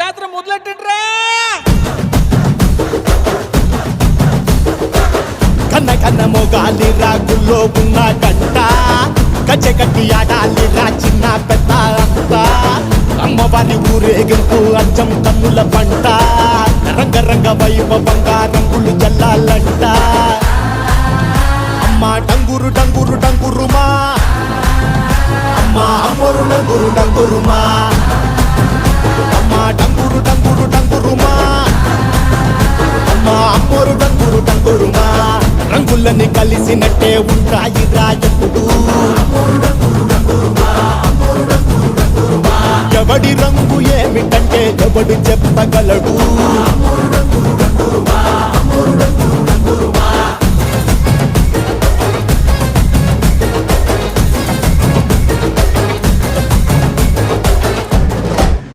జాతర మొదలెట్టిండ్రా. కన్న కన్న మొగాలి రాగుల్లో ఉన్న గంట గజ్జెగట్టి ఆడాలిరా చిన్న పెద్ద అంతా అమ్మవారి ఊరేగింపు అచ్చం కన్నుల పంట రంగరంగ వైభవంగా రంగులు జల్లాలంట అమ్మ డంగురు డంగురు డంగురుమా అమ్మ అమ్మోరు డంగురు డంగురుమా అమ్మ డంగురు డంగురు డంగురుమా అమ్మ అమ్మోరు డంగురు డంగురుమా రంగులని కలిసినట్టే ఉంటాయి రాజపుడు ఎవడి రంగు ఏమిటంటే ఎవడు చెప్పగలడు